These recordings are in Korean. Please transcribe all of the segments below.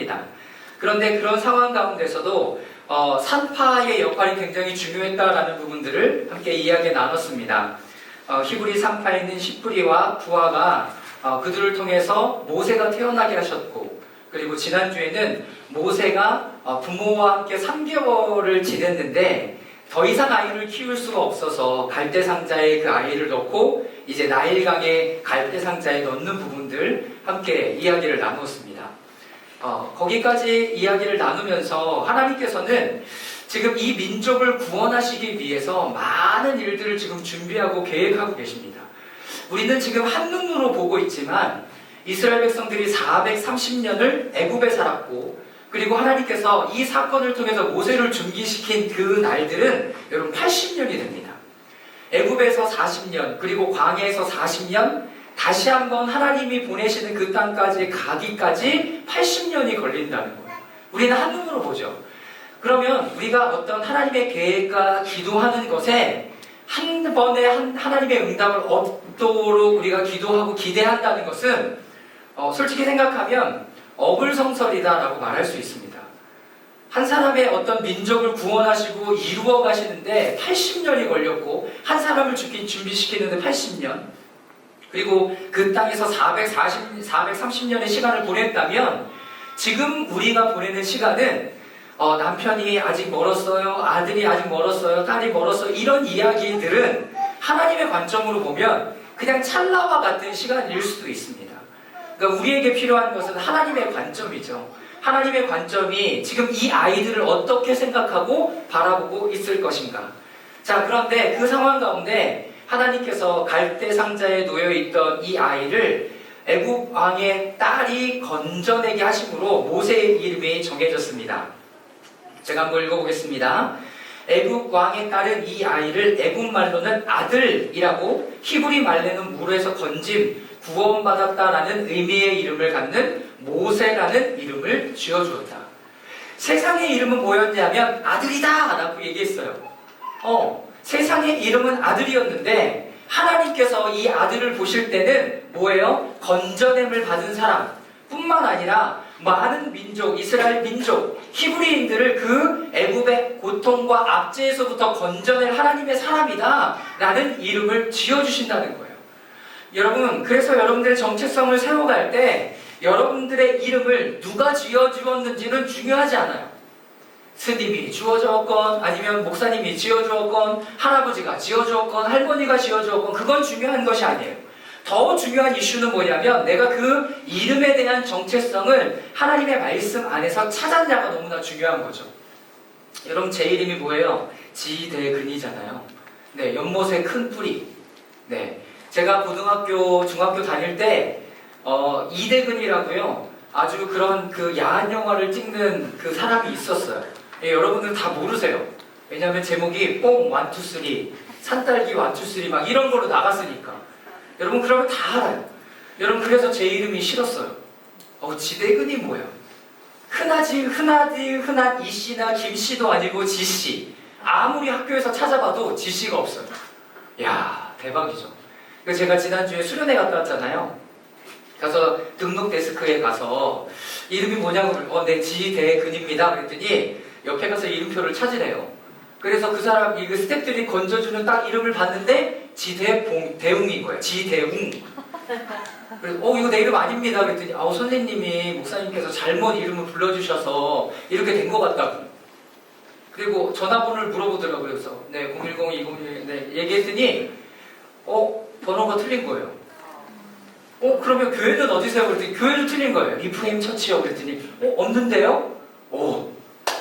합니다. 그런데 그런 상황 가운데서도 산파의 역할이 굉장히 중요했다라는 부분들을 함께 이야기 나눴습니다. 히브리 산파에 있는 시프리와 부하가 그들을 통해서 모세가 태어나게 하셨고, 그리고 지난주에는 모세가 부모와 함께 3개월을 지냈는데 더 이상 아이를 키울 수가 없어서 갈대상자에 그 아이를 넣고 이제 나일강에 갈대상자에 넣는 부분들 함께 이야기를 나누었습니다. 거기까지 이야기를 나누면서 하나님께서는 지금 이 민족을 구원하시기 위해서 많은 일들을 지금 준비하고 계획하고 계십니다. 우리는 지금 한눈으로 보고 있지만 이스라엘 백성들이 430년을 애굽에 살았고, 그리고 하나님께서 이 사건을 통해서 모세를 준비시킨 그 날들은 여러분 80년이 됩니다. 애굽에서 40년, 그리고 광야에서 40년, 다시 한번 하나님이 보내시는 그 땅까지 가기까지 80년이 걸린다는 거예요. 우리는 한눈으로 보죠. 그러면 우리가 어떤 하나님의 계획과 기도하는 것에 한 번에 하나님의 응답을 얻도록 우리가 기도하고 기대한다는 것은 솔직히 생각하면 어불성설이다라고 말할 수 있습니다. 한 사람의 어떤 민족을 구원하시고 이루어 가시는데 80년이 걸렸고, 한 사람을 준비시키는데 80년, 그리고 그 땅에서 430년의 시간을 보냈다면, 지금 우리가 보내는 시간은 남편이 아직 멀었어요, 아들이 아직 멀었어요, 딸이 멀었어요, 이런 이야기들은 하나님의 관점으로 보면 그냥 찰나와 같은 시간일 수도 있습니다. 그러니까 우리에게 필요한 것은 하나님의 관점이죠. 하나님의 관점이 지금 이 아이들을 어떻게 생각하고 바라보고 있을 것인가. 자, 그런데 그 상황 가운데 하나님께서 갈대 상자에 놓여있던 이 아이를 애굽 왕의 딸이 건져내게 하심으로 모세의 이름이 정해졌습니다. 제가 한번 읽어보겠습니다. 애굽 왕의 딸은 이 아이를 애굽 말로는 아들이라고, 히브리 말로는 물에서 건짐, 구원받았다라는 의미의 이름을 갖는 모세라는 이름을 지어주었다. 세상의 이름은 뭐였냐면 아들이다 라고 얘기했어요. 세상의 이름은 아들이었는데 하나님께서 이 아들을 보실 때는 뭐예요? 건져냄을 받은 사람 뿐만 아니라 많은 민족, 이스라엘 민족, 히브리인들을 그 애굽의 고통과 압제에서부터 건져낼 하나님의 사람이다 라는 이름을 지어주신다는 거예요. 여러분, 그래서 여러분들의 정체성을 세워갈 때 여러분들의 이름을 누가 지어주었는지는 중요하지 않아요. 스님이 지어주었건, 아니면 목사님이 지어주었건, 할아버지가 지어주었건, 할머니가 지어주었건, 그건 중요한 것이 아니에요. 더 중요한 이슈는 뭐냐면 내가 그 이름에 대한 정체성을 하나님의 말씀 안에서 찾았냐가 너무나 중요한 거죠. 여러분, 제 이름이 뭐예요? 지대근이잖아요. 네, 연못의 큰 뿌리. 네, 제가 고등학교, 중학교 다닐 때 이대근이라고요, 아주 그런 그 야한 영화를 찍는 그 사람이 있었어요. 예, 여러분들 다 모르세요. 왜냐하면 제목이 뽕 1, 2, 3, 산딸기 1, 2, 3 막 이런 걸로 나갔으니까. 여러분, 그러면 다 알아요. 여러분, 그래서 제 이름이 싫었어요. 지대근이 뭐야? 흔한 이씨나 김씨도 아니고 지씨. 아무리 학교에서 찾아봐도 지씨가 없어요. 야, 대박이죠. 그래서 제가 지난주에 수련회 갔다 왔잖아요. 가서 등록 데스크에 가서 이름이 뭐냐고, 네, 지대근입니다. 그랬더니 옆에 가서 이름표를 찾으래요. 그래서 그 사람, 그 스태프들이 건져주는 딱 이름을 봤는데 지대웅인 거예요. 지대웅. 그래서 이거 내 이름 아닙니다. 그랬더니 선생님이, 목사님께서 잘못 이름을 불러주셔서 이렇게 된 것 같다고. 그리고 전화번호를 물어보더라고요. 그래서 네, 010-201, 네, 얘기했더니 번호가 틀린 거예요. 그러면 교회는 어디세요? 그랬더니 교회도 틀린 거예요. 리프레임 처치요. 그랬더니 없는데요?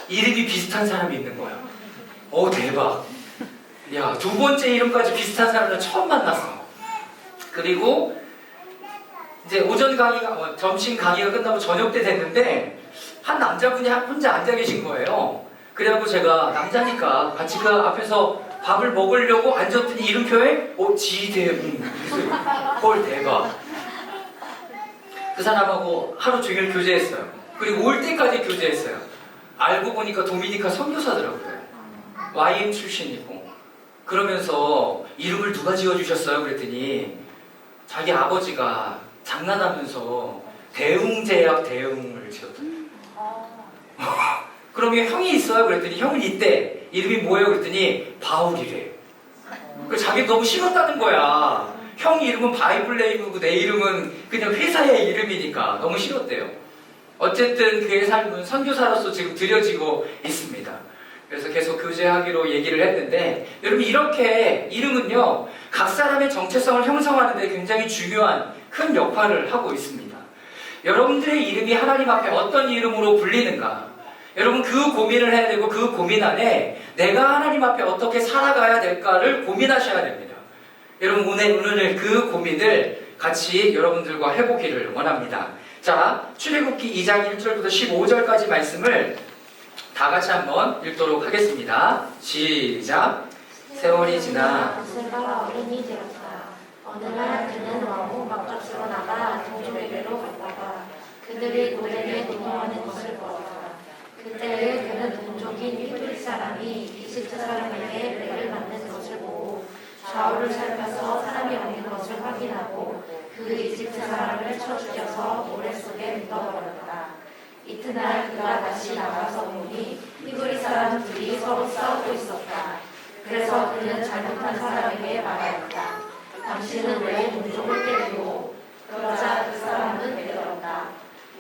이름이 비슷한 사람이 있는 거야. 대박. 야, 두 번째 이름까지 비슷한 사람을 처음 만났어. 그리고 이제 오전 강의가, 점심 강의가 끝나고 저녁 때 됐는데 한 남자분이 혼자 앉아 계신 거예요. 그래갖고 제가 남자니까 같이 그 앞에서 밥을 먹으려고 앉았더니 이름표에 지대웅. 헐, 대박. 그 사람하고 하루 종일 교제했어요. 그리고 올 때까지 교제했어요. 알고 보니까 도미니카 선교사더라고요. YM 출신이고. 그러면서 이름을 누가 지어주셨어요? 그랬더니 자기 아버지가 장난하면서 대웅제약 대웅을 지었대요. 그러면 형이 있어요? 그랬더니 형은 있대. 이름이 뭐예요? 그랬더니 바울이래. 그 자기 너무 싫었다는 거야. 형 이름은 바이블 네임이고 내 이름은 그냥 회사의 이름이니까 너무 싫었대요. 어쨌든 그의 삶은 선교사로서 지금 들여지고 있습니다. 그래서 계속 교제하기로 얘기를 했는데, 여러분 이렇게 이름은요 각 사람의 정체성을 형성하는 데 굉장히 중요한 큰 역할을 하고 있습니다. 여러분들의 이름이 하나님 앞에 어떤 이름으로 불리는가, 여러분 그 고민을 해야 되고, 그 고민 안에 내가 하나님 앞에 어떻게 살아가야 될까를 고민하셔야 됩니다. 여러분 오늘 그 고민을 같이 여러분들과 해보기를 원합니다. 자, 출애굽기 2장 1절부터 15절까지 말씀을 다 같이 한번 읽도록 하겠습니다. 시작. 세월이 지나 모세가 어른이 되었다. 어느 날 그는 왕후 막족으로 나가 동족에게로 갔다가 그들이 고대에 노동하는 것을 보았다. 그때에 그는 동족인 히브리 사람이 이집트 사람에게 매를 맞는 것을 보고 좌우를 살펴서 사람이 없는 것을 확인하고 그 이집트 사람을 쳐 죽여서 모래 속에 묻어버렸다. 이튿날 그가 다시 나가서 보니 히브리 사람 둘이 서로 싸우고 있었다. 그래서 그는 잘못한 사람에게 말하였다. 당신은 왜 동족을 때리고? 그러자 그 사람은 대들었다.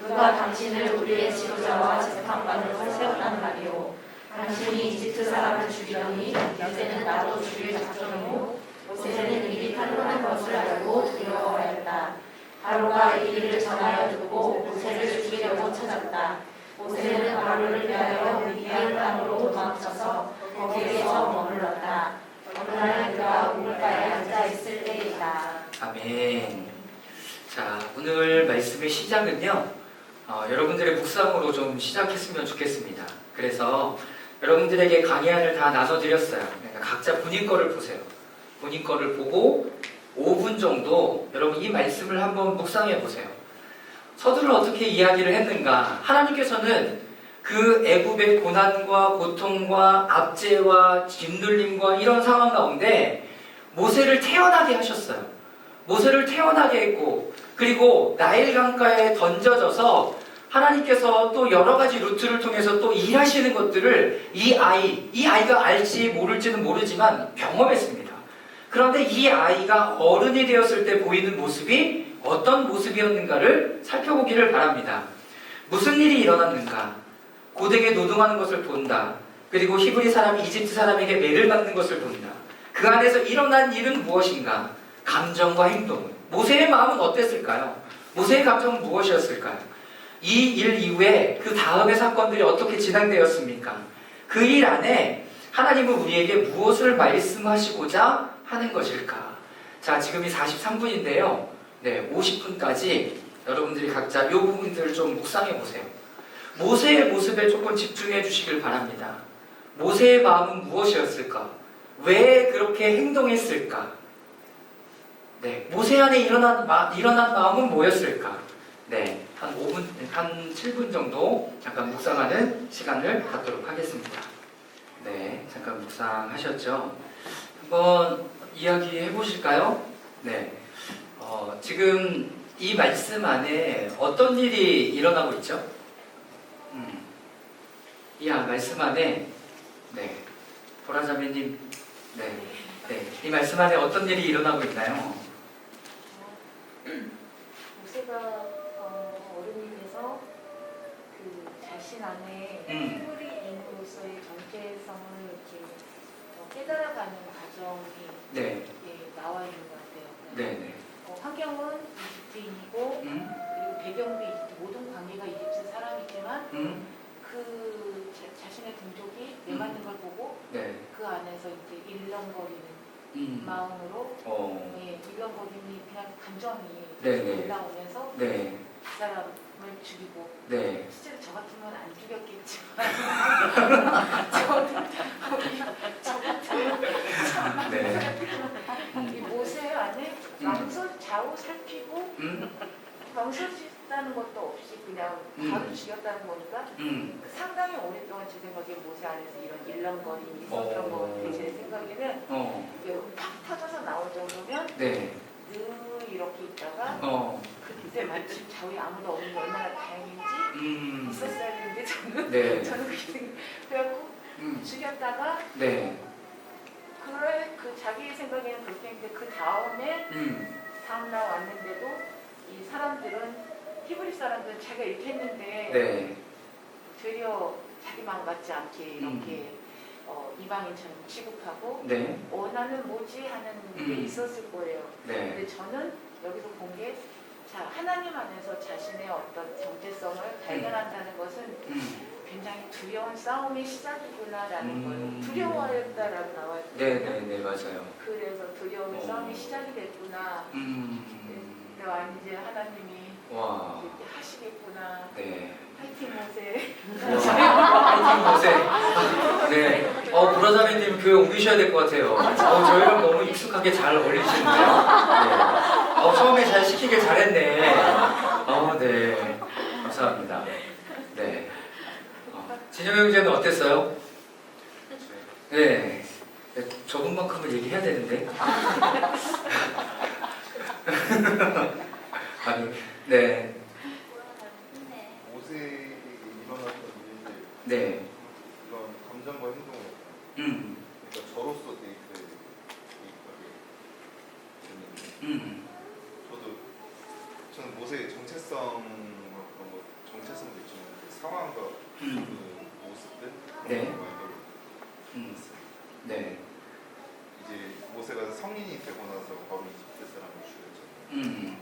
누가 당신을 우리의 지도자와 재판관으로 세웠단 말이오. 당신이 이집트 사람을 죽이려니 이제는 나도 죽일 작정이고. 모세는 일이 탄로난 것을 알고 두려워하였다. 바로가 이 일을 전하여 듣고 모세를 죽이려고 찾았다. 모세는 바로를 위하여 미디안 땅으로 도망쳐서 거기에서 머물렀다. 어느 날 그가 우물가에 앉아 있을 때이다. 아멘. 자, 오늘 말씀의 시작은요, 여러분들의 묵상으로 좀 시작했으면 좋겠습니다. 그래서 여러분들에게 강의안을 다 나눠드렸어요. 그러니까 각자 본인 거를 보세요. 본인 거를 보고 5분 정도 여러분 이 말씀을 한번 묵상해 보세요. 서두를 어떻게 이야기를 했는가? 하나님께서는 그 애굽의 고난과 고통과 압제와 짓눌림과 이런 상황 가운데 모세를 태어나게 하셨어요. 모세를 태어나게 했고, 그리고 나일 강가에 던져져서 하나님께서 또 여러 가지 루트를 통해서 또 일하시는 것들을 이 아이가 알지 모를지는 모르지만 경험했습니다. 그런데 이 아이가 어른이 되었을 때 보이는 모습이 어떤 모습이었는가를 살펴보기를 바랍니다. 무슨 일이 일어났는가? 고되게 노동하는 것을 본다. 그리고 히브리 사람이 이집트 사람에게 매를 맞는 것을 본다. 그 안에서 일어난 일은 무엇인가? 감정과 행동. 모세의 마음은 어땠을까요? 모세의 감정은 무엇이었을까요? 이 일 이후에 그 다음의 사건들이 어떻게 진행되었습니까? 그 일 안에 하나님은 우리에게 무엇을 말씀하시고자 하는 것일까? 자, 지금이 43분인데요. 네, 50분까지 여러분들이 각자 이 부분들을 좀 묵상해 보세요. 모세의 모습에 조금 집중해 주시길 바랍니다. 모세의 마음은 무엇이었을까? 왜 그렇게 행동했을까? 네, 모세 안에 일어난 마음은 뭐였을까? 네, 한 5분, 한 7분 정도 잠깐 묵상하는 시간을 갖도록 하겠습니다. 네, 잠깐 묵상하셨죠? 한번 이야기해 보실까요? 네, 지금 이 말씀 안에 어떤 일이 일어나고 있죠? 이 말씀 안에, 네, 보라자매님, 네, 이 말씀 안에 어떤 일이 일어나고 있나요? 모세가 어른이 돼서 그 자신 안에 히브리인으로서의 정체성을 이렇게 깨달아가는 과정이 네, 나와 있는 것 같아요. 네. 환경은 이집트인이고 그리고 배경도 이집트, 모든 관계가 이집트 사람이지만 그 자신의 동족이 내맞는 걸 보고 네. 그 안에서 이제 일렁거리는 마음으로 일렁거림이 그냥 감정이 네네. 올라오면서 네. 그 사람을 죽이고 네. 실제로 저 같으면 안 죽였겠지만 네. 이 모세 안에 좌우 살피고 망설이다는 것도 없이 그냥 바로 죽였다는 거니까 상당히 오랫동안 제 생각에 모세 안에서 이런 일렁거림이 있었던 것 같아요. 제 생각에는 이게 팍 터져서 나올 정도면 네. 늘 이렇게 있다가 그때 마침 좌우에 아무도 없는 게 얼마나 다행인지 있었어야 되는데 저는 네. 저는 그렇게 그래갖고 죽였다가 네. 그래 그 자기 생각에는 그렇게 했는데 그 다음에 다음날 왔는데도 이 사람들은 히브리 사람들은 자기가 이렇게 했는데 네. 되려 자기 마음 같지 않게 이렇게 이방인처럼 취급하고 네. 나는 뭐지 하는 게 있었을 거예요. 네. 근데 저는 여기서 본 게 하나님 안에서 자신의 어떤 정체성을 발견한다는 것은 굉장히 두려운 싸움의 시작이구나라는 거예요. 두려워했다라고 나와요. 네, 맞아요. 그래서 두려움의 싸움이 시작이 됐구나. 이제 하나님이 와. 이렇게 하시겠구나. 네. 파이팅 모세. 파이팅 모세. 네. 브라자매님 교회 옮기셔야 될 것 같아요. 저희랑 너무 익숙하게 잘 어울리시는데요. 네. 처음에 잘 시키길 잘했네. 네. 감사합니다. 네. 진영 형제는 어땠어요? 네. 저분만큼은 얘기해야 되는데. 아니, 네. 모세에게 일어났던 일들, 네. 이런 감정과 행동을 그러니까 저로서 대입하게 됐는데 저는 모세의 정체성 그런 거 정체성도 있지만 그 상황과 그 모습들 네. 그런 걸 봤어요. 네. 이제 모세가 성인이 되고 나서 바로 이집트 사람을 죽였잖아요.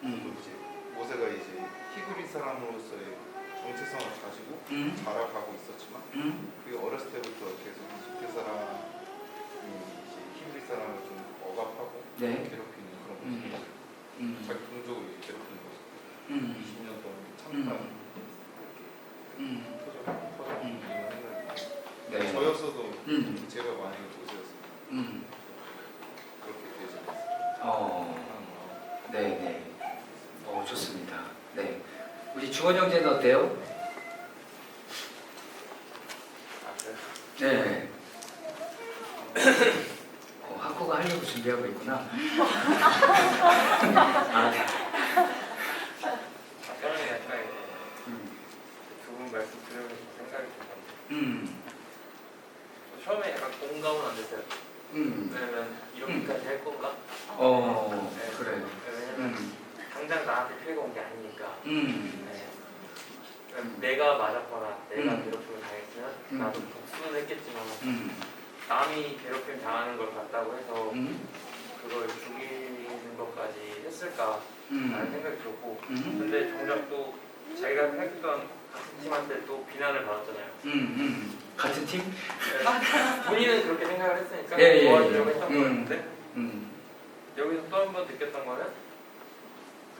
그래서 이제 모세가 이제 히브리 사람으로서의 정체성을 가지고 자라가고 있었지만 그게 어렸을 때부터 계속 이집트 사람이 이제 히브리 사람을 좀 억압하고 네. 괴롭히는 그런 모습, 자기 동족을 괴롭히는 모습, 20년 동안 참다 이렇게 터져 이런 생각이 네. 저였어도 제가 만약에 모세였으면 그렇게 되지 않았을까. 네. 좋습니다. 네. 우리 주원 형제는 어때요? 네. 학교가 하려고 준비하고 있구나. 네. 저는 약간 두 분 말씀 들으면서 생각이 들었는데 처음에 약간 공감은 안 됐어요. 왜냐면 이렇게까지 할 건가? 네. 그래. 왜냐면 당장 나한테 피해가 온 게 아니니까. 네. 내가 맞았거나 내가 괴롭힘을 당했으면 나도 복수는 했겠지만 남이 괴롭힘 당하는 걸 봤다고 해서 그걸 죽이는 것까지 했을까라는 생각이 들었고 근데 정작 또 자기가 생각했던 같은 팀한테 또 비난을 받았잖아요. 같은 팀? 네. 본인은 그렇게 생각을 했으니까 예. 도와주려고 했던 거였는데 여기서 또 한 번 느꼈던 거는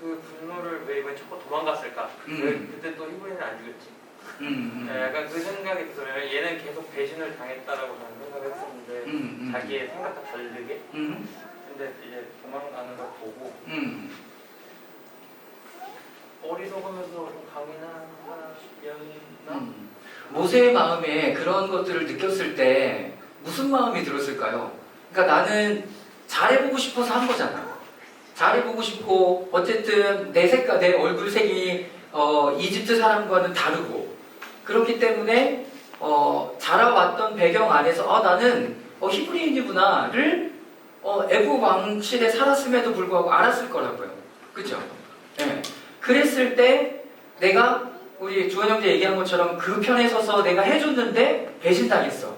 그 분노를 왜 이번에 자꾸 도망갔을까? 왜 그때 또 히브리는 안 죽였지? 네, 약간 그 생각이 들어요. 얘는 계속 배신을 당했다라고 저는 생각을 했었는데 자기의 생각과 다르게 근데 이제 도망가는 걸 보고 어리석으면서 좀 강인하였나? 모세의 마음에 그런 것들을 느꼈을 때 무슨 마음이 들었을까요? 그러니까 나는 잘해보고 싶어서 한 거잖아. 잘해보고 싶고 어쨌든 내 색깔, 내 얼굴색이 이집트 사람과는 다르고 그렇기 때문에 자라왔던 배경 안에서 나는 히브리인이구나를 애국 왕실에 살았음에도 불구하고 알았을 거라고요. 그죠? 네. 그랬을 때 내가 우리 주원 형제 얘기한 것처럼 그 편에 서서 내가 해줬는데 배신당했어.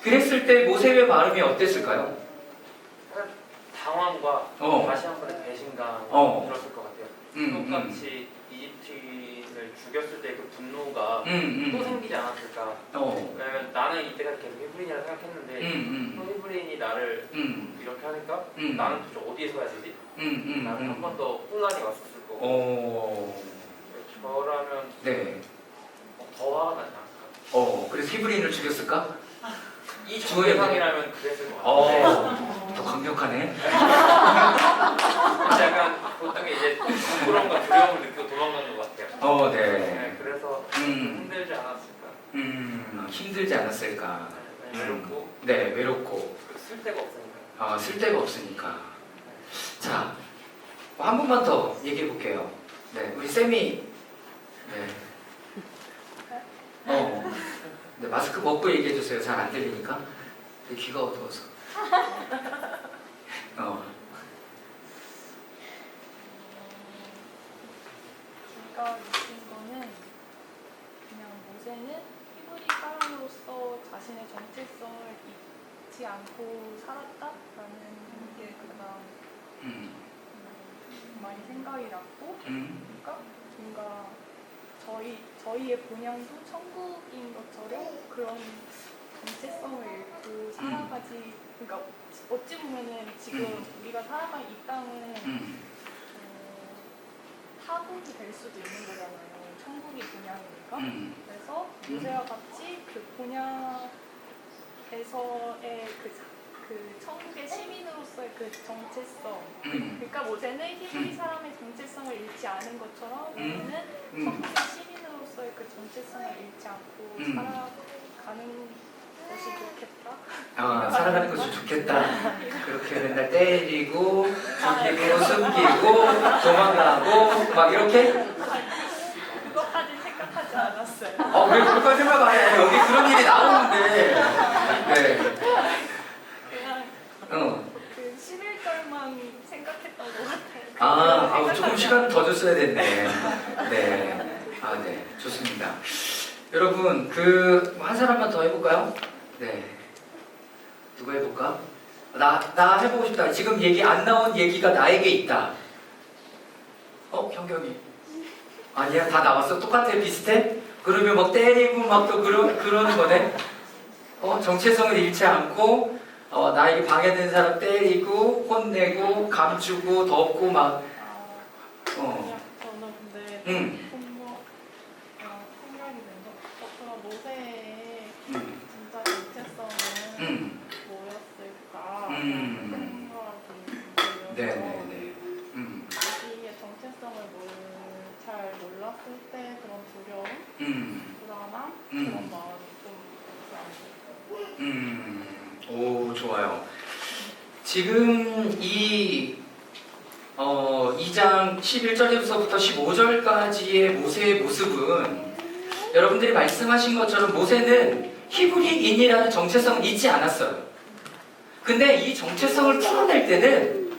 그랬을 때 모세의 마음이 어땠을까요? 당황과 다시 한 번의 배신감이 들었을 것 같아요. 똑같이 이집트인을 죽였을 때 그 분노가 또 생기지 않았을까. 왜냐면 나는 이때까지 계속 히브리인이라고 생각했는데 또 히브리인이 나를 이렇게 하니까 나는 도대체 어디에 서야 되지? 나는 한 번 더 혼란이 왔었을 거고 저라면 네. 더 화가 나지 않을까. 그래서 히브리인을 죽였을까? 이 정대상이라면 그랬을 것 같아요. 더 강력하네. 약간 보통 이제 부끄러움과 두려움을 느끼고 도망가는 것 같아요. 네. 그래서 힘들지 않았을까. 힘들지 않았을까. 외롭고. 네, 외롭고. 쓸 데가 없으니까. 쓸 데가 없으니까. 자, 한 번만 더 얘기해 볼게요. 네, 우리 쌤이. 네. 마스크 벗고 얘기해 주세요. 잘 안 들리니까. 내 귀가 어두워서. 제가 느낀 거는 그냥 모세는 히브리 사람으로서 자신의 정체성을 잊지 않고 살았다라는 게 가장 많이 생각이 났고, 그러니까 뭔가 저희의 본향도 천국인 것처럼 그런 정체성을 잃고 살아가지. 그러니까 어찌 보면은 지금 우리가 살아가는 이 땅은 타국이 될 수도 있는 거잖아요. 천국이 본향이니까. 그래서 모세와 같이 그 본향에서의 그 천국의 시민으로서의 그 정체성. 그러니까 모세는 히브리 사람의 정체성을 잃지 않은 것처럼 우리는 천국의 시민으로서의 그 정체성을 잃지 않고 살아가는 것이 좋겠다. 살아가는 것이 좋겠다. 그렇게 맨날 때리고, 죽이고, 숨기고, 도망가고, 막 이렇게? 그것까지 생각하지 않았어요. 왜 그것까지 생각 안 해요? 여기 그런 일이 나오는데. 네. 그냥 그 11절만 생각했던 것 같아요. 조금 시간 더 줬어야 됐네. 네. 네. 좋습니다. 여러분, 한 사람만 더 해볼까요? 네. 누가 해볼까? 나 해보고 싶다. 지금 얘기 안 나온 얘기가 나에게 있다. 현경이. 아니야, 다 나왔어? 똑같아? 비슷해? 그러면 막 때리고 막 또 그러는 거네? 정체성을 잃지 않고, 나에게 방해된 사람 때리고, 혼내고, 감추고, 덮고, 막. 그냥 저는 근데 생각이 든 거, 모세의 진짜 정체성은 뭐였을까 생각이 들어서 자기의 정체성을 잘 몰랐을 때 그런 두려움, 불안함, 그런 마음이 좀 있지 않을까. 오, 좋아요. 지금 이 2장 11절에서부터 15절까지의 모세의 모습은 여러분들이 말씀하신 것처럼 모세는 히브리인이라는 정체성을 잊지 않았어요. 근데 이 정체성을 풀어낼 때는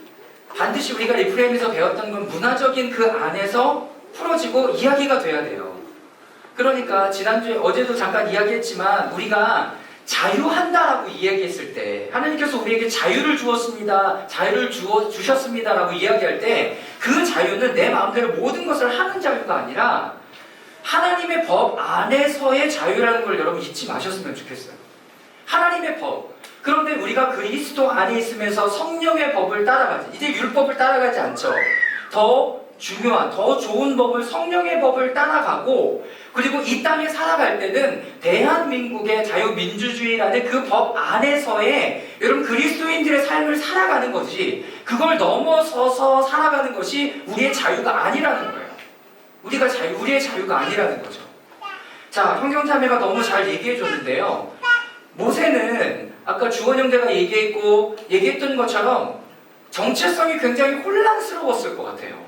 반드시 우리가 리프레임에서 배웠던 건 문화적인 그 안에서 풀어지고 이야기가 돼야 돼요. 그러니까 지난주에 어제도 잠깐 이야기했지만 우리가 자유한다라고 이야기했을 때 하나님께서 우리에게 자유를 주었습니다. 자유를 주셨습니다라고 이야기할 때 그 자유는 내 마음대로 모든 것을 하는 자유가 아니라 하나님의 법 안에서의 자유라는 걸 여러분 잊지 마셨으면 좋겠어요. 하나님의 법. 그런데 우리가 그리스도 안에 있으면서 성령의 법을 따라가지. 이제 율법을 따라가지 않죠. 더 중요한, 더 좋은 법을 성령의 법을 따라가고 그리고 이 땅에 살아갈 때는 대한민국의 자유민주주의라는 그 법 안에서의 여러분 그리스도인들의 삶을 살아가는 거지 그걸 넘어서서 살아가는 것이 우리의 자유가 아니라는 거예요. 우리의 자유가 아니라는 거죠. 자, 형경자매가 너무 잘 얘기해 줬는데요. 모세는 아까 주원 형제가 얘기했던 것처럼 정체성이 굉장히 혼란스러웠을 것 같아요.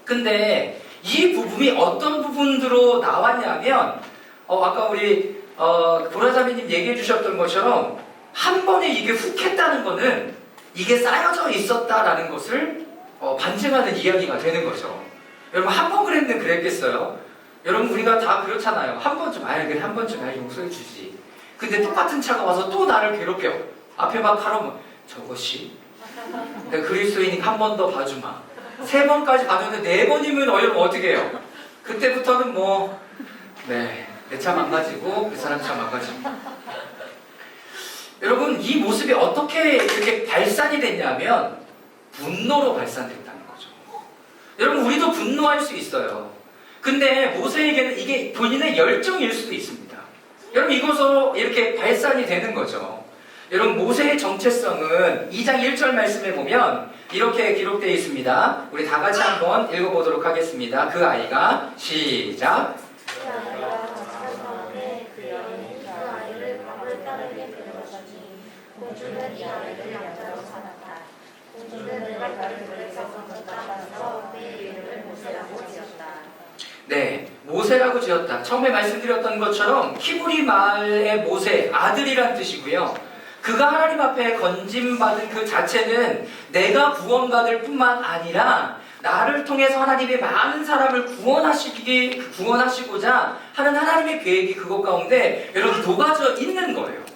근데 이 부분이 어떤 부분으로 나왔냐면 아까 우리 보라자매님 얘기해 주셨던 것처럼 한 번에 이게 훅 했다는 거는 이게 쌓여져 있었다라는 것을 반증하는 이야기가 되는 거죠. 여러분 한 번 그랬겠어요? 여러분 우리가 다 그렇잖아요. 한 번쯤 그래 한 번쯤 용서해 주지. 근데 똑같은 차가 와서 또 나를 괴롭혀. 앞에 막 가라면 저것이 내가 그리스도인이니까 한 번 더 봐주마. 3번까지 봐줬는데 4번이면 여러분 어떻게 해요? 그때부터는 내 차 망가지고 그 사람 차 망가지고. 여러분 이 모습이 어떻게 이렇게 발산이 됐냐면 분노로 발산됐다는 거죠. 여러분 우리도 분노할 수 있어요. 근데 모세에게는 이게 본인의 열정일 수도 있습니다. 여러분 이것으로 이렇게 발산이 되는 거죠. 여러분 모세의 정체성은 2장 1절 말씀에 보면 이렇게 기록되어 있습니다. 우리 다 같이 한번 읽어보도록 하겠습니다. 그 아이가 시작. 그 아이가 정체성에 그 여인이 그 아이를 밥을 따르게 데려다니 공주는 이 아이를 양자로 삼았다. 공주는 내가 그를 물에서 건졌다 하면서 그의 이름을 모세라고 지었다. 네, 모세 모세라고 지었다. 처음에 말씀드렸던 것처럼 히브리 말의 모세, 아들이란 뜻이고요. 그가 하나님 앞에 건짐받은 그 자체는 내가 구원받을 뿐만 아니라 나를 통해서 하나님이 많은 사람을 구원하시고자 하는 하나님의 계획이 그것 가운데 여러분 녹아져 있는 거예요.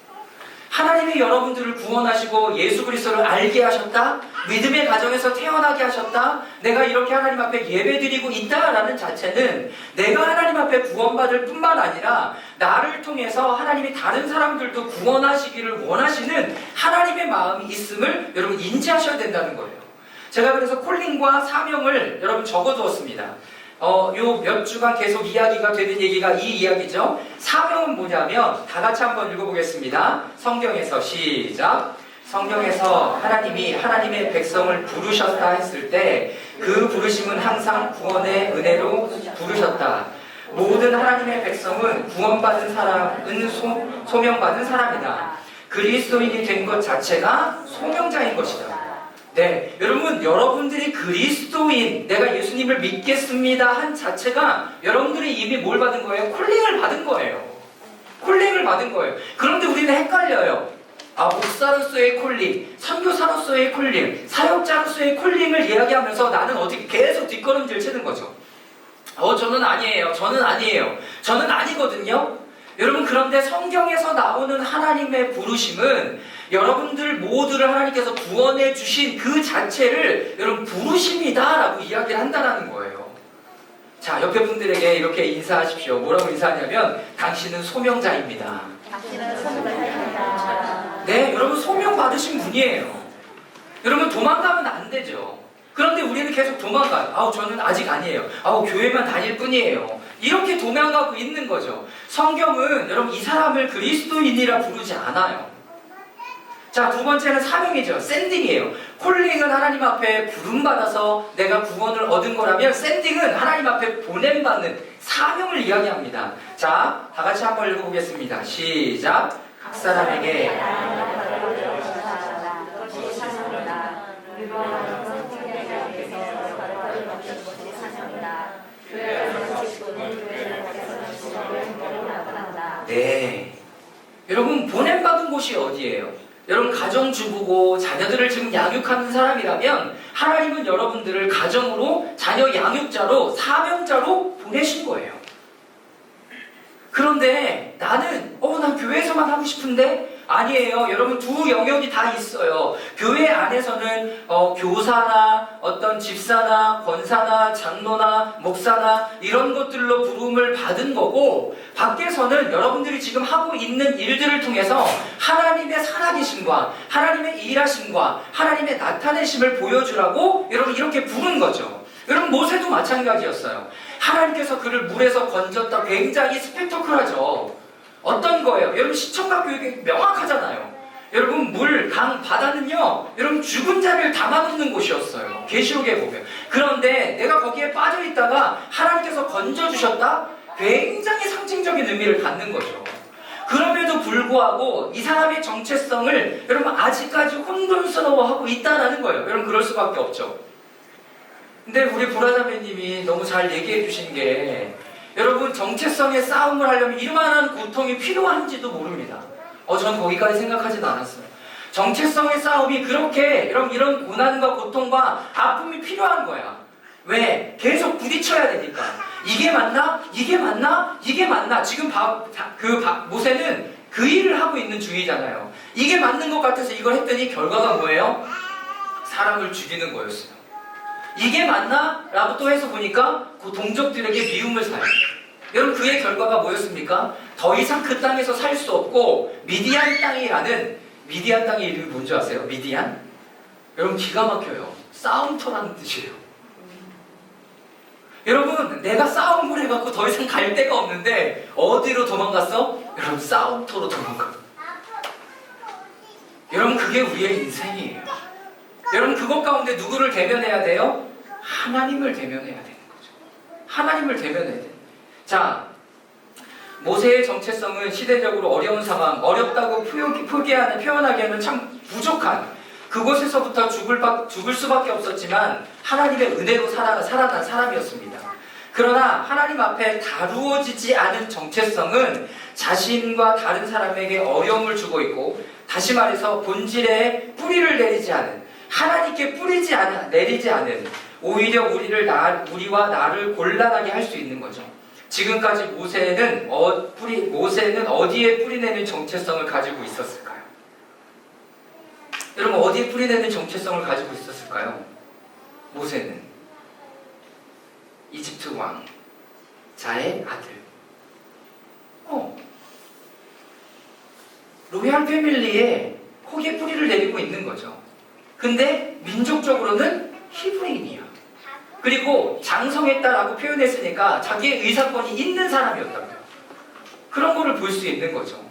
하나님이 여러분들을 구원하시고 예수 그리스도를 알게 하셨다. 믿음의 가정에서 태어나게 하셨다. 내가 이렇게 하나님 앞에 예배드리고 있다라는 자체는 내가 하나님 앞에 구원받을 뿐만 아니라 나를 통해서 하나님이 다른 사람들도 구원하시기를 원하시는 하나님의 마음이 있음을 여러분 인지하셔야 된다는 거예요. 제가 그래서 콜링과 사명을 여러분 적어두었습니다. 요 몇 주간 계속 이야기가 되는 얘기가 이 이야기죠. 사명은 뭐냐면 다 같이 한번 읽어보겠습니다. 성경에서 시작. 성경에서 하나님이 하나님의 백성을 부르셨다 했을 때 그 부르심은 항상 구원의 은혜로 부르셨다. 모든 하나님의 백성은 구원받은 사람은 소명받은 사람이다. 그리스도인이 된 것 자체가 소명자인 것이다. 네, 여러분들이 그리스도인, 내가 예수님을 믿겠습니다 한 자체가 여러분들이 이미 뭘 받은 거예요? 콜링을 받은 거예요. 콜링을 받은 거예요. 그런데 우리는 헷갈려요. 목사로서의 콜링, 선교사로서의 콜링, 사역자로서의 콜링을 이야기하면서 나는 어떻게 계속 뒷걸음질 치는 거죠. 저는 아니에요. 저는 아니에요. 저는 아니거든요. 여러분, 그런데 성경에서 나오는 하나님의 부르심은 여러분들 모두를 하나님께서 구원해 주신 그 자체를 여러분 부르심이다라고 이야기를 한다는 거예요. 자, 옆에 분들에게 이렇게 인사하십시오. 뭐라고 인사하냐면 당신은 소명자입니다. 당신은 소명자입니다. 네, 여러분 소명 받으신 분이에요. 여러분 도망가면 안 되죠. 그런데 우리는 계속 도망가요. 저는 아직 아니에요. 교회만 다닐 뿐이에요. 이렇게 도망가고 있는 거죠. 성경은 여러분 이 사람을 그리스도인이라 부르지 않아요. 자, 두 번째는 사명이죠. 샌딩이에요. 콜링은 하나님 앞에 부름받아서 내가 구원을 얻은 거라면 샌딩은 하나님 앞에 보냄받는 사명을 이야기합니다. 자, 다 같이 한번 읽어보겠습니다. 시작. 각 사람에게 네. 여러분 보냄받은 곳이 어디예요? 여러분 가정주부고 자녀들을 지금 양육하는 사람이라면 하나님은 여러분들을 가정으로 자녀 양육자로 사명자로 보내신 거예요. 그런데 나는 난 교회에서만 하고 싶은데 아니에요. 여러분 두 영역이 다 있어요. 교회 안에서는 교사나 어떤 집사나 권사나 장로나 목사나 이런 것들로 부름을 받은 거고 밖에서는 여러분들이 지금 하고 있는 일들을 통해서 하나님의 살아계심과 하나님의 일하심과 하나님의 나타내심을 보여주라고 여러분 이렇게 부른 거죠. 여러분 모세도 마찬가지였어요. 하나님께서 그를 물에서 건졌다. 굉장히 스펙터클하죠. 어떤 거예요? 여러분 시청각 교육이 명확하잖아요. 여러분 물, 강, 바다는요 여러분 죽은 자를 담아놓는 곳이었어요. 계시록에 보면. 그런데 내가 거기에 빠져있다가 하나님께서 건져주셨다? 굉장히 상징적인 의미를 갖는 거죠. 그럼에도 불구하고 이 사람의 정체성을 여러분 아직까지 혼돈스러워하고 있다는 거예요. 여러분 그럴 수밖에 없죠. 근데 우리 보라자매님이 너무 잘 얘기해 주신 게 여러분 정체성의 싸움을 하려면 이만한 고통이 필요한지도 모릅니다. 전 거기까지 생각하진 않았어요. 정체성의 싸움이 그렇게 여러분 이런 고난과 고통과 아픔이 필요한 거야. 왜? 계속 부딪혀야 되니까. 이게 맞나? 이게 맞나? 이게 맞나? 지금 모세는 그 일을 하고 있는 중이잖아요. 이게 맞는 것 같아서 이걸 했더니 결과가 뭐예요? 사람을 죽이는 거였어요. 이게 맞나? 라고 또 해서 보니까 그 동족들에게 미움을 사요. 여러분 그의 결과가 뭐였습니까? 더 이상 그 땅에서 살 수 없고 미디안 땅의 이름이 뭔지 아세요? 미디안? 여러분 기가 막혀요. 싸움터라는 뜻이에요. 여러분 내가 싸움을 해갖고 더 이상 갈 데가 없는데 어디로 도망갔어? 여러분 싸움터로 도망가. 여러분 그게 우리의 인생이에요. 여러분 그것 가운데 누구를 대면해야 돼요? 하나님을 대면해야 되는 거죠. 하나님을 대면해야 돼요. 자, 모세의 정체성은 시대적으로 어려운 상황, 어렵다고 표현하기에는 참 부족한 그곳에서부터 죽을 수밖에 없었지만 하나님의 은혜로 살아난 사람이었습니다. 그러나 하나님 앞에 다루어지지 않은 정체성은 자신과 다른 사람에게 어려움을 주고 있고, 다시 말해서 본질에 뿌리를 내리지 않은, 하나님께 내리지 않은, 오히려 우리와 나를 곤란하게 할 수 있는 거죠. 지금까지 모세는 어디에 뿌리내는 정체성을 가지고 있었을까요? 여러분, 어디에 뿌리내는 정체성을 가지고 있었을까요? 모세는 이집트 왕 자의 아들, 로얄 패밀리에 거기에 뿌리를 내리고 있는 거죠. 근데 민족적으로는 히브리인이야. 그리고 장성했다라고 표현했으니까 자기의 의사권이 있는 사람이었다고요. 그런 거를 볼 수 있는 거죠.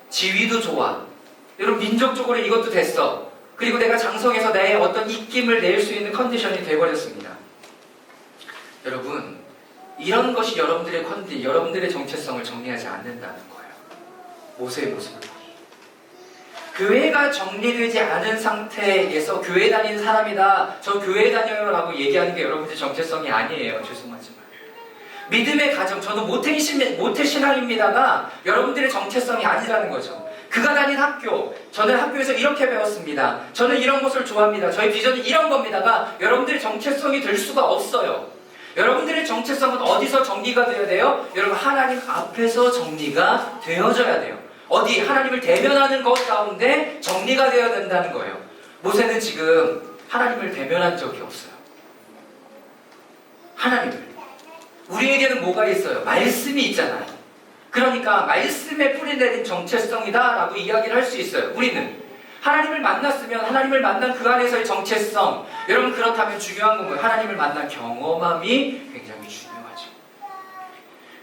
지위도 좋아. 여러분, 민족적으로 이것도 됐어. 그리고 내가 장성해서 나의 어떤 입김을 낼 수 있는 컨디션이 돼버렸습니다. 여러분, 이런 것이 여러분들의 정체성을 정리하지 않는다는 거예요. 모세의 모습을 보니. 교회가 정리되지 않은 상태에서 교회 다니는 사람이다, 저 교회 다녀요 라고 얘기하는 게 여러분들의 정체성이 아니에요. 죄송하지만. 믿음의 가정, 저는 모태신앙입니다가 여러분들의 정체성이 아니라는 거죠. 그가 다닌 학교, 저는 학교에서 이렇게 배웠습니다, 저는 이런 것을 좋아합니다, 저희 비전은 이런 겁니다가 여러분들의 정체성이 될 수가 없어요. 여러분들의 정체성은 어디서 정리가 되어야 돼요? 여러분, 하나님 앞에서 정리가 되어져야 돼요. 어디? 하나님을 대면하는 것 가운데 정리가 되어야 된다는 거예요. 모세는 지금 하나님을 대면한 적이 없어요. 하나님을. 우리에게는 뭐가 있어요? 말씀이 있잖아요. 그러니까 말씀에 뿌리내린 정체성이다 라고 이야기를 할 수 있어요. 우리는 하나님을 만났으면 하나님을 만난 그 안에서의 정체성, 여러분, 그렇다면 중요한 건 뭐예요? 하나님을 만난 경험함이 굉장히 중요하죠.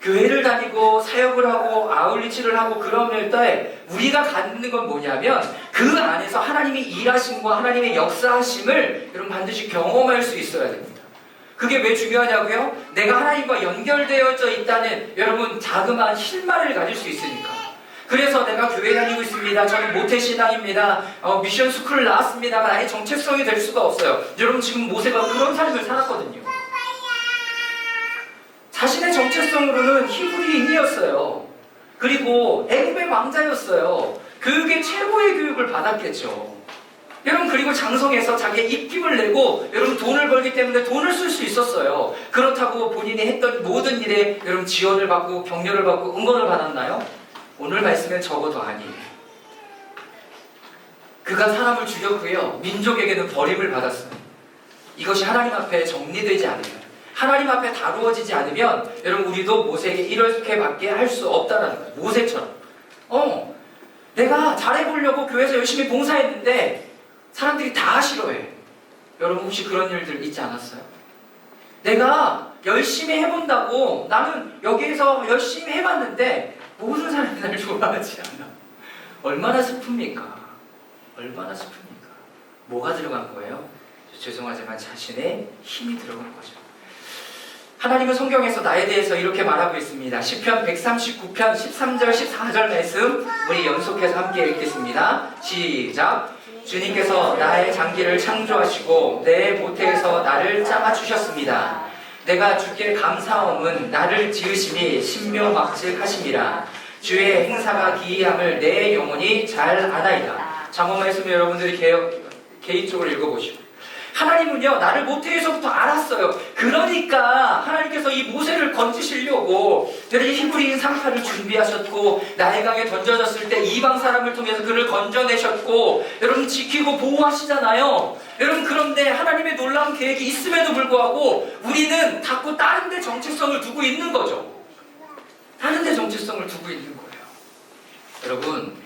교회를 다니고 사역을 하고 아울리치를 하고 그러면 때 우리가 갖는 건 뭐냐면 그 안에서 하나님의 일하심과 하나님의 역사하심을 여러분 반드시 경험할 수 있어야 됩니다. 그게 왜 중요하냐고요? 내가 하나님과 연결되어져 있다는 여러분 자그마한 실마리를 가질 수 있으니까. 그래서 내가 교회 다니고 있습니다, 저는 모태신앙입니다, 미션 스쿨을 나왔습니다가 나의 정체성이 될 수가 없어요. 여러분, 지금 모세가 그런 삶을 살았거든요. 자신의 정체성으로는 히브리인이었어요. 그리고 애굽의 왕자였어요. 그게 최고의 교육을 받았겠죠. 여러분, 그리고 장성해서 자기의 입김을 내고 여러분 돈을 벌기 때문에 돈을 쓸 수 있었어요. 그렇다고 본인이 했던 모든 일에 여러분 지원을 받고 격려를 받고 응원을 받았나요? 오늘 말씀엔 적어도 아니에요. 그가 사람을 죽였고요, 민족에게는 버림을 받았어요. 이것이 하나님 앞에 정리되지 않으면, 하나님 앞에 다루어지지 않으면 여러분, 우리도 모세에게 이렇게밖에 할 수 없다는 거예요. 모세처럼 내가 잘해보려고 교회에서 열심히 봉사했는데 사람들이 다 싫어해. 여러분, 혹시 그런 일들 있지 않았어요? 내가 열심히 해본다고 나는 여기에서 열심히 해봤는데 모든 사람이 나를 좋아하지 않아. 얼마나 슬픕니까? 얼마나 슬픕니까? 뭐가 들어간 거예요? 죄송하지만 자신의 힘이 들어간 거죠. 하나님은 성경에서 나에 대해서 이렇게 말하고 있습니다. 시편 139편 13절 14절 말씀 우리 연속해서 함께 읽겠습니다. 시작. 주님께서 나의 장기를 창조하시고 내 모태에서 나를 짜맞추셨습니다. 내가 주께 감사함은 나를 지으심이 신묘막측하심이라. 주의 행사가 기이함을 내 영혼이 잘 아나이다. 잠언 말씀을 여러분들이 개인적으로 읽어보시고, 하나님은요 나를 모태에서부터 알았어요. 그러니까 하나님께서 이 모세를 건지시려고 히브리인 상사를 준비하셨고, 나일강에 던져졌을 때 이방 사람을 통해서 그를 건져내셨고, 여러분 지키고 보호하시잖아요. 여러분, 그런데 하나님의 놀라운 계획이 있음에도 불구하고 우리는 자꾸 다른 데 정체성을 두고 있는 거죠. 다른 데 정체성을 두고 있는 거예요. 여러분,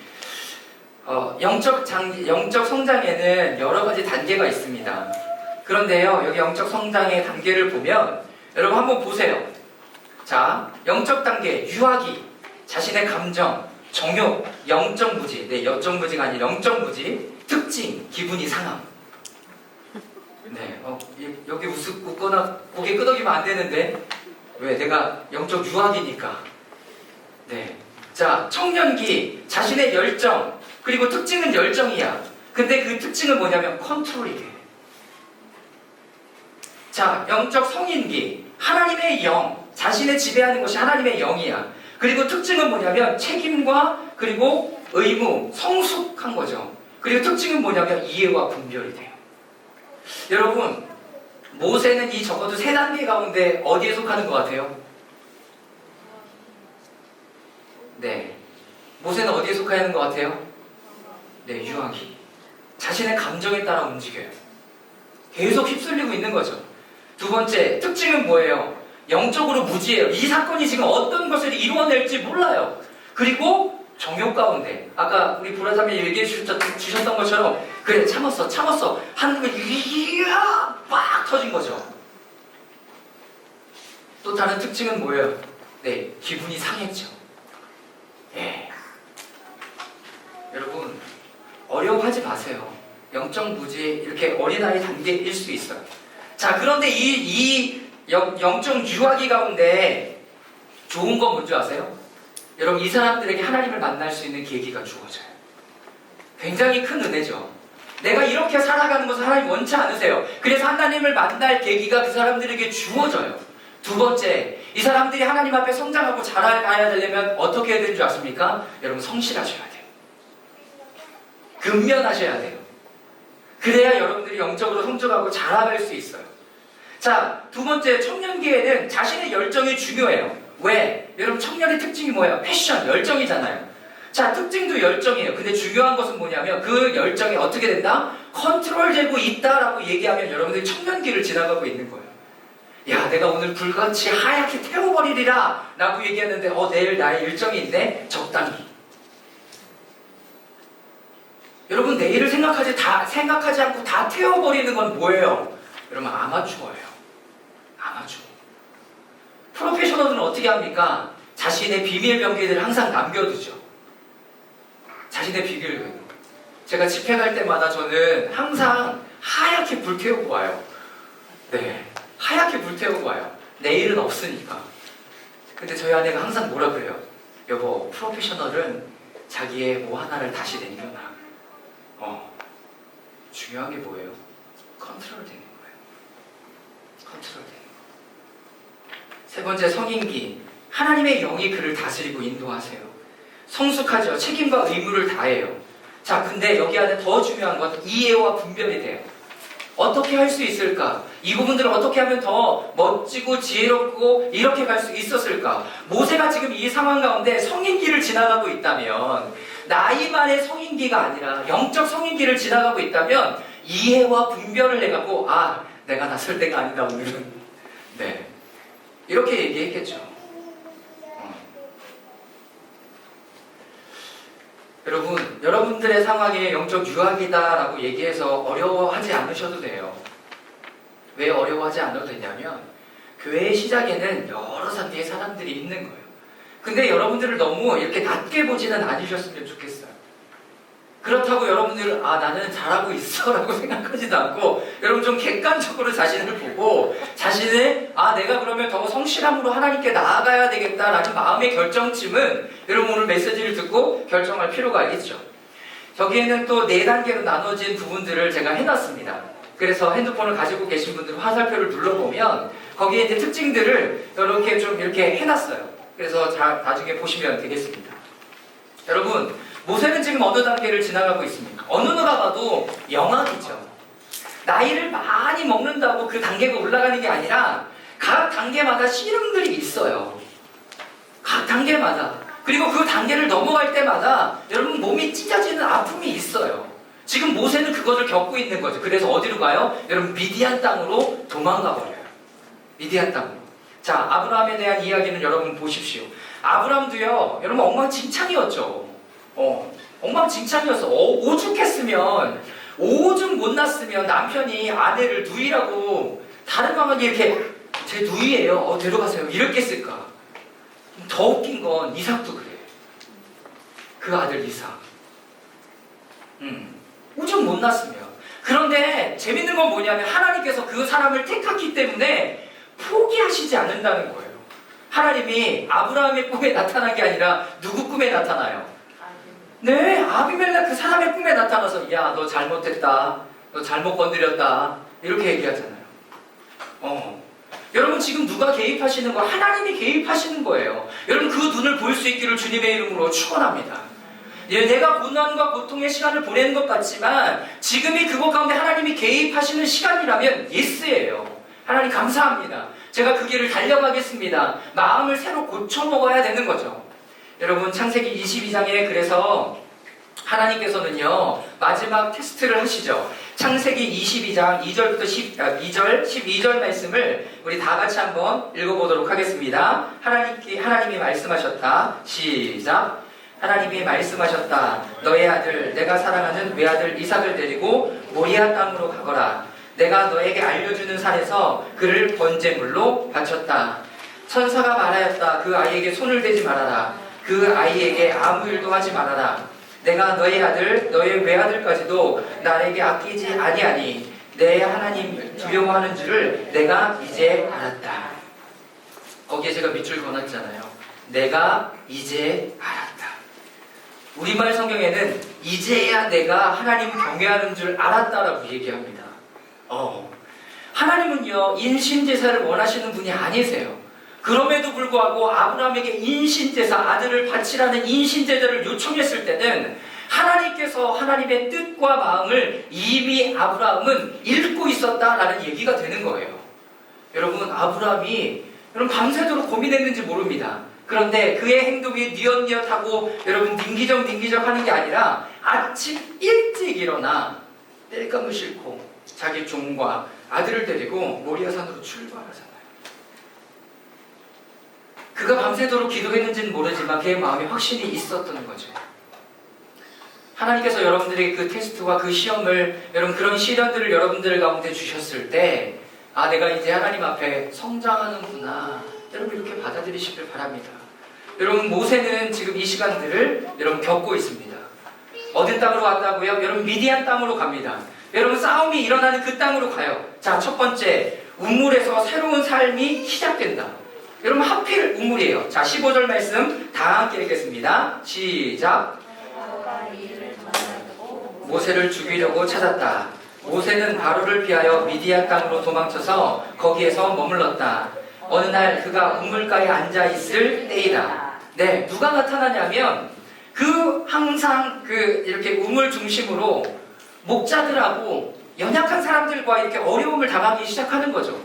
영적 성장에는 여러 가지 단계가 있습니다. 그런데요, 여기 영적 성장의 단계를 보면 여러분 한번 보세요. 자, 영적 단계, 유아기, 자신의 감정, 정욕, 영적 무지, 영적 무지가 아니라 영적 무지, 특징, 기분이 상함. 네, 여기 웃거나 고개 끄덕이면 안 되는데 왜? 내가 영적 유아기니까. 네, 자, 청년기, 자신의 열정, 그리고 특징은 열정이야. 근데 그 특징은 뭐냐면 컨트롤이 돼. 자, 영적 성인기, 하나님의 영, 자신을 지배하는 것이 하나님의 영이야. 그리고 특징은 뭐냐면 책임과 그리고 의무, 성숙한 거죠. 그리고 특징은 뭐냐면 이해와 분별이 돼요. 여러분, 모세는 이 적어도 세 단계 가운데 어디에 속하는 것 같아요? 네. 모세는 어디에 속하는 것 같아요? 네, 유아기. 자신의 감정에 따라 움직여요. 계속 휩쓸리고 있는 거죠. 두 번째, 특징은 뭐예요? 영적으로 무지해요. 이 사건이 지금 어떤 것을 이루어낼지 몰라요. 그리고 정욕 가운데, 아까 우리 보라자매 얘기해 주셨던 것처럼, 그래, 참았어. 하는 거, 이야! 빡! 터진 거죠. 또 다른 특징은 뭐예요? 네, 기분이 상했죠. 예. 여러분, 어려워하지 마세요. 영적 무지, 이렇게 어린아이 단계일 수 있어요. 자, 그런데 이 영적 유아기 가운데 좋은 건 뭔지 아세요? 여러분, 이 사람들에게 하나님을 만날 수 있는 계기가 주어져요. 굉장히 큰 은혜죠. 내가 이렇게 살아가는 것을 하나님 원치 않으세요. 그래서 하나님을 만날 계기가 그 사람들에게 주어져요. 두 번째, 이 사람들이 하나님 앞에 성장하고 자라가야 되려면 어떻게 해야 되는 줄 아십니까? 여러분, 성실하셔야 돼요. 근면하셔야 돼요. 그래야 여러분들이 영적으로 성장하고 자라갈 수 있어요. 자, 두 번째, 청년기에는 자신의 열정이 중요해요. 왜? 여러분, 청년의 특징이 뭐예요? 패션, 열정이잖아요. 자, 특징도 열정이에요. 근데 중요한 것은 뭐냐면 그 열정이 어떻게 된다? 컨트롤되고 있다라고 얘기하면 여러분들이 청년기를 지나가고 있는 거예요. 야, 내가 오늘 불같이 하얗게 태워버리리라 라고 얘기했는데 내일 나의 일정이 있네? 적당히. 여러분, 내일을 생각하지 않고 다 태워버리는 건 뭐예요? 여러분, 아마추어예요. 아마추어. 프로페셔널은 어떻게 합니까? 자신의 비밀 병기들을 항상 남겨두죠. 자신의 비밀 병기. 제가 집회 갈 때마다 저는 항상 하얗게 불태우고 와요. 네. 하얗게 불태우고 와요. 내일은 없으니까. 근데 저희 아내가 항상 뭐라 그래요? 여보, 프로페셔널은 자기의 뭐 하나를 다시 남겨놔. 중요한 게 뭐예요? 컨트롤 되는 거예요. 컨트롤 되는 거. 세 번째, 성인기. 하나님의 영이 그를 다스리고 인도하세요. 성숙하죠. 책임과 의무를 다해요. 자, 근데 여기 안에 더 중요한 건 이해와 분별이 돼요. 어떻게 할 수 있을까? 이 부분들을 어떻게 하면 더 멋지고 지혜롭고 이렇게 갈 수 있었을까? 모세가 지금 이 상황 가운데 성인기를 지나가고 있다면, 나이만의 성인기가 아니라 영적 성인기를 지나가고 있다면 이해와 분별을 해갖고 내가 나설 때가 아니다 오늘은. 네, 이렇게 얘기했겠죠. 여러분, 여러분들의 상황이 영적 유학이다라고 얘기해서 어려워하지 않으셔도 돼요. 왜 어려워하지 않아도 되냐면 교회의 시작에는 여러 상태의 사람들이 있는 거예요. 근데 여러분들을 너무 이렇게 낮게 보지는 않으셨으면 좋겠어요. 그렇다고 여러분들 나는 잘하고 있어 라고 생각하지도 않고, 여러분 좀 객관적으로 자신을 보고 자신의 내가 그러면 더 성실함으로 하나님께 나아가야 되겠다라는 마음의 결정침은 여러분 오늘 메시지를 듣고 결정할 필요가 있죠. 저기에는 또 4단계로 나눠진 부분들을 제가 해놨습니다. 그래서 핸드폰을 가지고 계신 분들은 화살표를 눌러보면 거기에 이제 특징들을 이렇게 좀 이렇게 해놨어요. 그래서 나중에 보시면 되겠습니다. 여러분, 모세는 지금 어느 단계를 지나가고 있습니까? 어느 누가 봐도 영악이죠. 나이를 많이 먹는다고 그 단계가 올라가는 게 아니라 각 단계마다 시름들이 있어요. 각 단계마다. 그리고 그 단계를 넘어갈 때마다 여러분 몸이 찢어지는 아픔이 있어요. 지금 모세는 그것을 겪고 있는 거죠. 그래서 어디로 가요? 여러분, 미디안 땅으로 도망가 버려요. 미디안 땅으로. 자, 아브라함에 대한 이야기는 여러분 보십시오. 아브라함도요, 여러분 엉망진창이었죠. 엉망진창이었어. 오죽했으면, 오죽 못났으면 남편이 아내를 누이라고 다른 방언이 이렇게 제 누이예요. 데려가세요. 이렇게 했을까? 더 웃긴 건 이삭도 그래. 그 아들 이삭. 오죽 못났으면. 그런데 재밌는 건 뭐냐면 하나님께서 그 사람을 택했기 때문에 포기하시지 않는다는 거예요. 하나님이 아브라함의 꿈에 나타난 게 아니라 누구 꿈에 나타나요? 네, 아비멜렉 그 사람의 꿈에 나타나서 야, 너 잘못했다. 너 잘못 건드렸다. 이렇게 얘기하잖아요. 여러분 지금 누가 개입하시는 거? 하나님이 개입하시는 거예요. 여러분 그 눈을 볼 수 있기를 주님의 이름으로 축원합니다. 예, 내가 고난과 고통의 시간을 보내는 것 같지만 지금이 그것 가운데 하나님이 개입하시는 시간이라면 예스예요. 하나님 감사합니다. 제가 그 길을 달려가겠습니다. 마음을 새로 고쳐먹어야 되는 거죠. 여러분 창세기 22장에 그래서 하나님께서는요 마지막 테스트를 하시죠. 창세기 22장 2절부터 12절 말씀을 우리 다 같이 한번 읽어보도록 하겠습니다. 하나님이 말씀하셨다. 시작. 하나님이 말씀하셨다. 너의 아들 내가 사랑하는 외아들 이삭을 데리고 모리아 땅으로 가거라. 내가 너에게 알려주는 산에서 그를 번제물로 바쳤다. 천사가 말하였다. 그 아이에게 손을 대지 말아라. 그 아이에게 아무 일도 하지 말아라. 내가 너의 아들 너의 외아들까지도 나에게 아끼지 아니하니 내 하나님 두려워하는 줄을 내가 이제 알았다. 거기에 제가 밑줄 그어놨잖아요. 내가 이제 알았다. 우리말 성경에는 이제야 내가 하나님 경외하는 줄 알았다라고 얘기합니다. 하나님은요 인신제사를 원하시는 분이 아니세요. 그럼에도 불구하고 아브라함에게 인신제사, 아들을 바치라는 인신제사를 요청했을 때는 하나님께서 하나님의 뜻과 마음을 이미 아브라함은 읽고 있었다라는 얘기가 되는 거예요. 여러분 아브라함이 여러분 밤새도록 고민했는지 모릅니다. 그런데 그의 행동이 뉘엿뉘엿하고 여러분 닝기적 하는 게 아니라 아침 일찍 일어나 땔감을 싣고 자기 종과 아들을 데리고 모리아산으로 출발하잖아요. 그가 밤새도록 기도했는지는 모르지만 그의 마음에 확신이 있었던 거죠. 하나님께서 여러분들에게 그 테스트와 그 시험을 여러분 그런 시련들을 여러분들 가운데 주셨을 때 내가 이제 하나님 앞에 성장하는구나. 여러분 이렇게 받아들이시길 바랍니다. 여러분 모세는 지금 이 시간들을 여러분 겪고 있습니다. 어딘 땅으로 갔다고요? 여러분 미디안 땅으로 갑니다. 여러분 싸움이 일어나는 그 땅으로 가요. 자, 첫 번째 우물에서 새로운 삶이 시작된다. 여러분 하필 우물이에요. 자, 15절 말씀 다 함께 읽겠습니다. 시작. 모세를 죽이려고 찾았다. 모세는 바로를 피하여 미디안 땅으로 도망쳐서 거기에서 머물렀다. 어느 날 그가 우물가에 앉아 있을 때이다. 네, 누가 나타나냐면 항상 이렇게 우물 중심으로 목자들하고 연약한 사람들과 이렇게 어려움을 당하기 시작하는 거죠.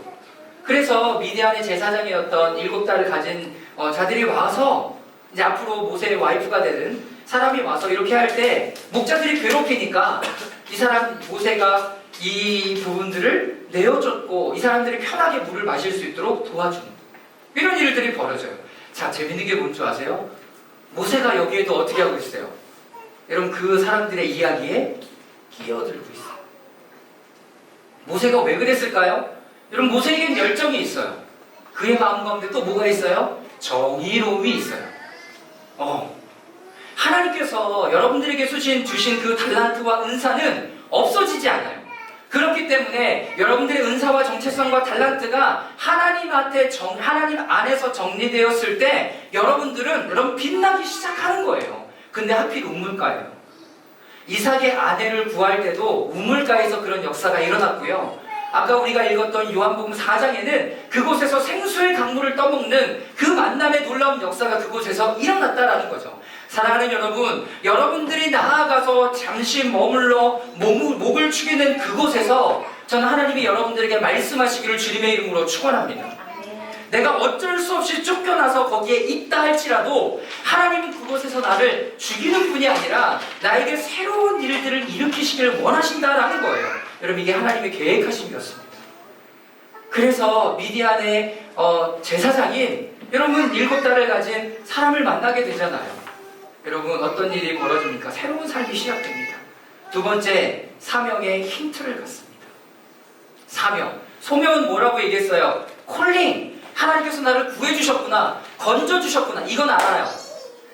그래서 미디안의 제사장이었던 7딸을 가진 자들이 와서 이제 앞으로 모세의 와이프가 되는 사람이 와서 이렇게 할 때 목자들이 괴롭히니까 이 사람 모세가 이 부분들을 내어줬고 이 사람들이 편하게 물을 마실 수 있도록 도와주는 이런 일들이 벌어져요. 자, 재밌는 게 뭔지 아세요? 모세가 여기에도 어떻게 하고 있어요? 여러분 그 사람들의 이야기에 끼어들고 있어요. 모세가 왜 그랬을까요? 여러분 모세에겐 열정이 있어요. 그의 마음 가운데 또 뭐가 있어요? 정의로움이 있어요. 하나님께서 여러분들에게 주신 그 달란트와 은사는 없어지지 않아요. 그렇기 때문에 여러분들의 은사와 정체성과 달란트가 하나님 안에서 정리되었을 때 여러분 빛나기 시작하는 거예요. 근데 하필 우물가예요. 이삭의 아내를 구할 때도 우물가에서 그런 역사가 일어났고요. 아까 우리가 읽었던 요한복음 4장에는 그곳에서 생수의 강물을 떠먹는 그 만남의 놀라운 역사가 그곳에서 일어났다라는 거죠. 사랑하는 여러분, 여러분들이 나아가서 잠시 머물러 목을 축이는 그곳에서 저는 하나님이 여러분들에게 말씀하시기를 주님의 이름으로 축원합니다. 내가 어쩔 수 없이 쫓겨나서 거기에 있다 할지라도 하나님은 그곳에서 나를 죽이는 분이 아니라 나에게 새로운 일들을 일으키시기를 원하신다라는 거예요. 여러분 이게 하나님의 계획하심이었습니다. 그래서 미디안의 제사장인 여러분 7딸을 가진 사람을 만나게 되잖아요. 여러분 어떤 일이 벌어집니까? 새로운 삶이 시작됩니다. 두 번째, 사명의 힌트를 갖습니다. 사명. 소명은 뭐라고 얘기했어요? 콜링. 하나님께서 나를 구해주셨구나. 건져주셨구나. 이건 알아요.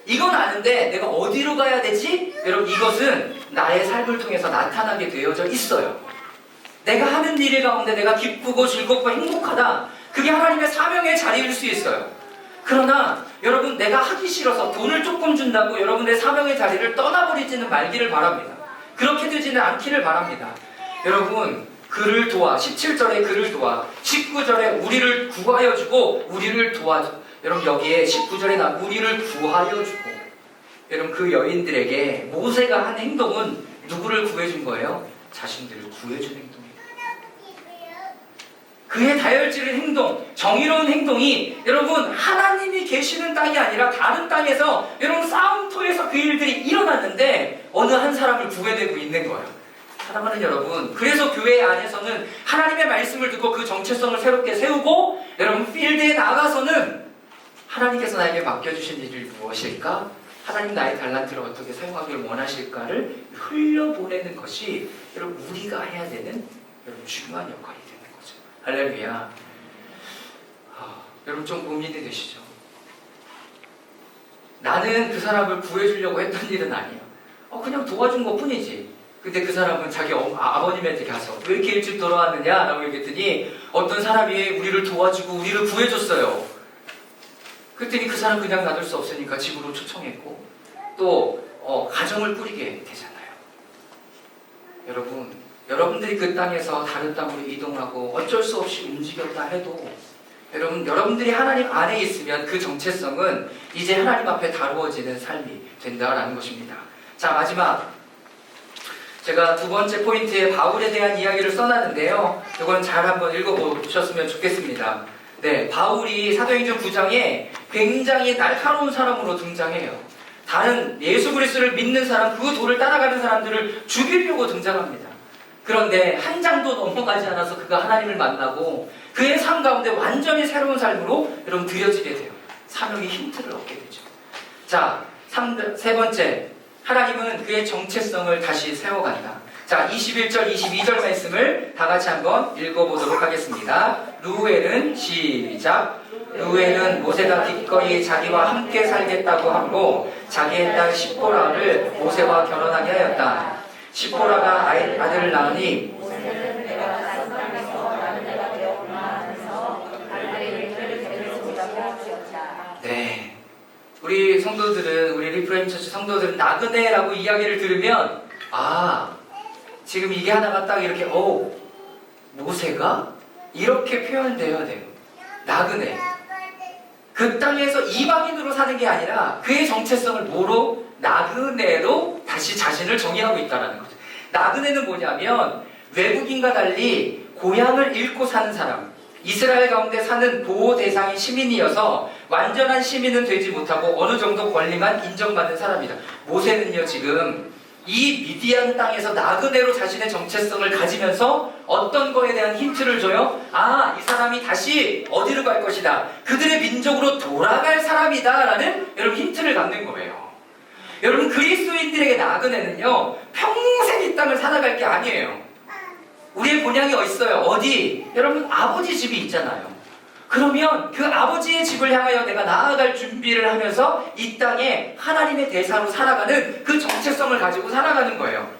이건 아는데 내가 어디로 가야 되지? 여러분 이것은 나의 삶을 통해서 나타나게 되어져 있어요. 내가 하는 일 가운데 내가 기쁘고 즐겁고 행복하다. 그게 하나님의 사명의 자리일 수 있어요. 그러나 여러분 내가 하기 싫어서 돈을 조금 준다고 여러분의 사명의 자리를 떠나버리지는 말기를 바랍니다. 그렇게 되지는 않기를 바랍니다. 여러분 그를 도와 17절에 그를 도와 19절에 우리를 구하여 주고 우리를 도와줘. 여러분 여기에 19절에 나 우리를 구하여 주고. 여러분 그 여인들에게 모세가 한 행동은 누구를 구해준 거예요? 자신들을 구해준 행동이에요. 그의 다혈질의 행동, 정의로운 행동이 여러분 하나님이 계시는 땅이 아니라 다른 땅에서 여러분 싸움터에서 그 일들이 일어났는데 어느 한 사람을 구해내고 있는 거예요. 사랑하는 여러분, 그래서 교회 안에서는 하나님의 말씀을 듣고 그 정체성을 새롭게 세우고 여러분 필드에 나가서는 하나님께서 나에게 맡겨주신 일이 무엇일까? 하나님 나의 달란트를 어떻게 사용하기를 원하실까를 흘려보내는 것이 여러분 우리가 해야 되는 여러분 중요한 역할이 되는 거죠. 할렐루야. 여러분 좀 고민이 되시죠? 나는 그 사람을 구해주려고 했던 일은 아니에요. 그냥 도와준 것 뿐이지. 근데 그 사람은 자기 아버님한테 가서 왜 이렇게 일찍 돌아왔느냐? 라고 얘기했더니 어떤 사람이 우리를 도와주고 우리를 구해줬어요. 그랬더니 그 사람 그냥 놔둘 수 없으니까 집으로 초청했고 또 가정을 꾸리게 되잖아요. 여러분들이 그 땅에서 다른 땅으로 이동하고 어쩔 수 없이 움직였다 해도 여러분들이 하나님 안에 있으면 그 정체성은 이제 하나님 앞에 다루어지는 삶이 된다라는 것입니다. 자, 마지막 제가 두 번째 포인트에 바울에 대한 이야기를 써놨는데요. 이건 잘 한번 읽어보셨으면 좋겠습니다. 네, 바울이 사도행전 9장에 굉장히 날카로운 사람으로 등장해요. 다른 예수 그리스도를 믿는 사람, 그 도를 따라가는 사람들을 죽이려고 등장합니다. 그런데 한 장도 넘어가지 않아서 그가 하나님을 만나고 그의 삶 가운데 완전히 새로운 삶으로 여러분 들여지게 돼요. 사명의 힌트를 얻게 되죠. 자, 세 번째, 하나님은 그의 정체성을 다시 세워간다. 자, 21절, 22절 말씀을 다 같이 한번 읽어보도록 하겠습니다. 루엘은 시작. 루엘은 모세가 기꺼이 자기와 함께 살겠다고 하고 자기의 딸 시포라를 모세와 결혼하게 하였다. 시포라가 아들을 낳으니 모세는 내가 낯선 땅에서 나는 내가 되었구나 하면서 아들의 이름을 베르소라고 지었다. 네, 우리 성도들은, 우리 리프레임 처치 성도들은 나그네라고 이야기를 들으면 지금 이게 하나가 딱 이렇게 모세가 이렇게 표현되어야 돼요. 나그네. 그 땅에서 이방인으로 사는 게 아니라 그의 정체성을 뭐로? 나그네로 다시 자신을 정의하고 있다는 거죠. 나그네는 뭐냐면 외국인과 달리 고향을 잃고 사는 사람, 이스라엘 가운데 사는 보호 대상인 시민이어서 완전한 시민은 되지 못하고 어느 정도 권리만 인정받는 사람이다. 모세는요 지금 이 미디안 땅에서 나그네로 자신의 정체성을 가지면서 어떤 거에 대한 힌트를 줘요? 이 사람이 다시 어디로 갈 것이다. 그들의 민족으로 돌아갈 사람이다 라는 여러분 힌트를 갖는 거예요. 여러분 그리스도인들에게 나그네는요 평생 이 땅을 살아갈 게 아니에요. 우리의 본향이 어딨어요? 어디? 여러분 아버지 집이 있잖아요. 그러면 그 아버지의 집을 향하여 내가 나아갈 준비를 하면서 이 땅에 하나님의 대사로 살아가는 그 정체성을 가지고 살아가는 거예요.